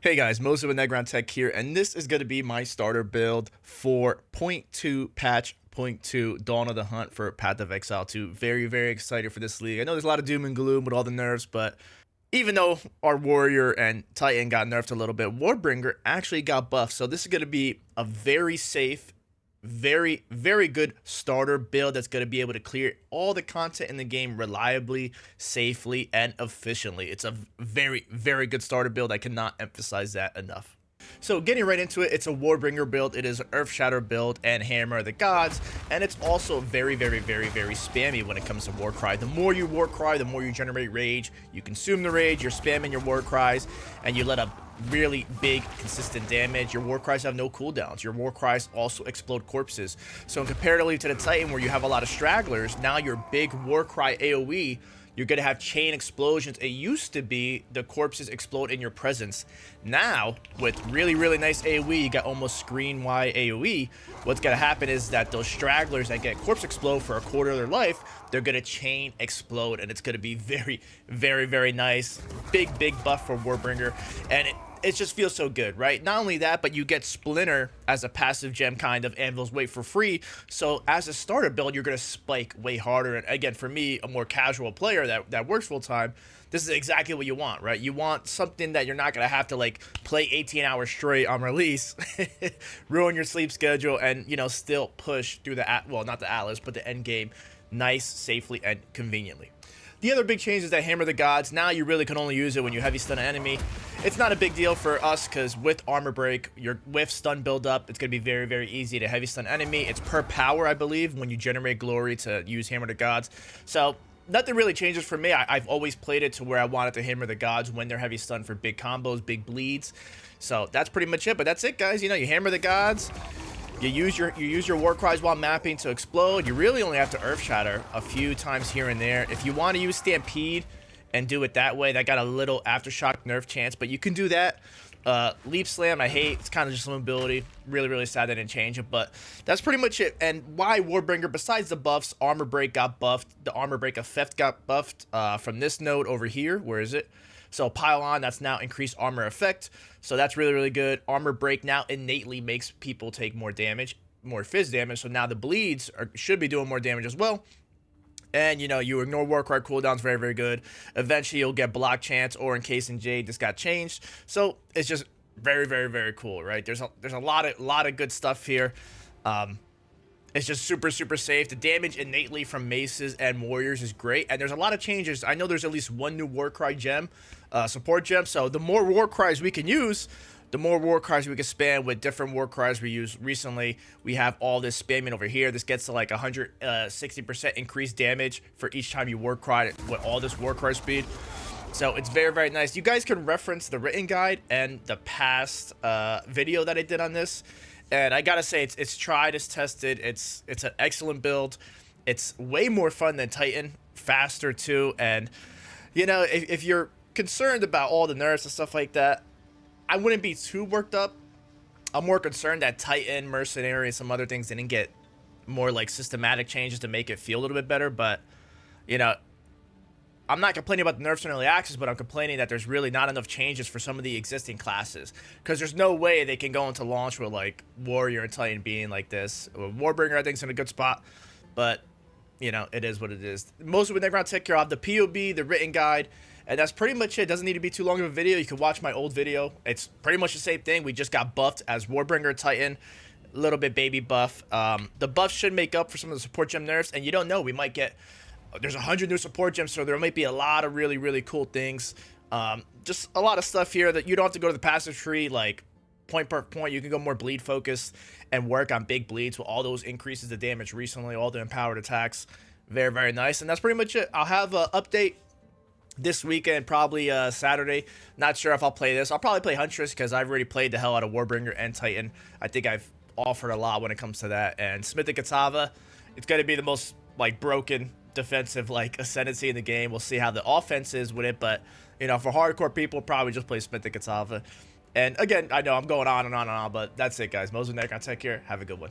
Hey guys, Moses with Negron Tech here, and this is going to be my starter build for point 2 patch point 2 Dawn of the Hunt for Path of Exile 2. Very, very excited for this league. I know there's a lot of doom and gloom with all the nerfs, but even though our Warrior and Titan got nerfed a little bit, Warbringer actually got buffed. So this is going to be a very safe, very, very good starter build that's going to be able to clear all the content in the game reliably, safely, and efficiently. It's a very, very good starter build. I cannot emphasize that enough. So getting right into it, it's a Warbringer build. It is an Earthshatter build and Hammer of the Gods, and it's also very, very, very, very spammy when it comes to Warcry. The more you Warcry, the more you generate rage. You consume the rage, you're spamming your Warcries, and you let up really big, consistent damage. Your Warcries have no cooldowns. Your Warcries also explode corpses. So comparatively to the Titan, where you have a lot of stragglers, now your big Warcry AoE, you're going to have chain explosions. It used to be the corpses explode in your presence. Now, with really, really nice AoE, you got almost screen-wide AoE. What's going to happen is that those stragglers that get corpse explode for a quarter of their life, they're going to chain explode, and it's going to be very, very, very nice. Big, big buff for Warbringer, and it just feels so good, right? Not only that, but you get Splinter as a passive gem kind of Anvil's Weight for free. So as a starter build, you're going to spike way harder. And again, for me, a more casual player that works full time, this is exactly what you want, right? You want something that you're not going to have to like play 18 hours straight on release, ruin your sleep schedule, and, you know, still push through the, well, not the Atlas, but the end game nice, safely, and conveniently. The other big change is that Hammer of the Gods. Now you really can only use it when you heavy stun an enemy. It's not a big deal for us because with armor break, with stun build up, it's going to be very, very easy to heavy stun enemy. It's per power, I believe, when you generate glory to use Hammer of the Gods. So nothing really changes for me. I've always played it to where I wanted to Hammer the Gods when they're heavy stun for big combos, big bleeds. So that's pretty much it. But that's it, guys. You know, you Hammer the Gods. You use your Warcries while mapping to explode. You really only have to Earthshatter a few times here and there. If you want to use Stampede and do it that way, that got a little Aftershock nerf chance, but you can do that. Leap Slam, I hate. It's kind of just mobility. Really, really sad they didn't change it, but that's pretty much it. And why Warbringer, besides the buffs, Armor Break got buffed. The Armor Break effect got buffed from this node over here. Where is it? So Pylon, that's now increased armor effect. So that's really, really good. Armor Break now innately makes people take more damage, more fizz damage. So now the bleeds should be doing more damage as well. And, you know, you ignore Warcry cooldowns, very, very good. Eventually, you'll get Block Chance or Encase in Jade. This got changed. So it's just very, very, very cool, right? There's a lot of good stuff here. It's just super, super safe. The damage innately from maces and warriors is great. And there's a lot of changes. I know there's at least one new Warcry gem, support gem. So the more Warcries we can use, the more Warcries we can spam with different Warcries we used recently. We have all this spamming over here. This gets to like 160% increased damage for each time you Warcry with all this Warcry speed. So it's very, very nice. You guys can reference the written guide and the past video that I did on this. And I gotta say, it's tried, it's tested, it's an excellent build. It's way more fun than Titan, faster too. And, you know, if you're concerned about all the nerfs and stuff like that, I wouldn't be too worked up. I'm more concerned that Titan, Mercenary, and some other things didn't get more like systematic changes to make it feel a little bit better. But, you know, I'm not complaining about the nerfs in early access, but I'm complaining that there's really not enough changes for some of the existing classes. Because there's no way they can go into launch with, like, Warrior and Titan being like this. Warbringer, I think, is in a good spot. But, you know, it is what it is. Most of it, they're going to take care of the POB, the written guide, and that's pretty much it. It doesn't need to be too long of a video. You can watch my old video. It's pretty much the same thing. We just got buffed as Warbringer, Titan, a little bit baby buff. The buff should make up for some of the support gem nerfs, and you don't know. We might get... There's 100 new support gems, so there might be a lot of really, really cool things. Just a lot of stuff here that you don't have to go to the passive tree, like point per point. You can go more bleed focused and work on big bleeds with all those increases the damage recently, all the empowered attacks. Very, very nice. And that's pretty much it. I'll have an update this weekend, probably Saturday. Not sure if I'll play this. I'll probably play Huntress because I've already played the hell out of Warbringer and Titan. I think I've offered a lot when it comes to that. And Smith and Katava, it's going to be the most, like, broken defensive like ascendancy in the game. We'll see how the offense is with it, but you know, for hardcore people, probably just play Smith and Katava. And again, I know I'm going on and on and on, but that's it, guys. Moses with Negron Tech here. Have a good one.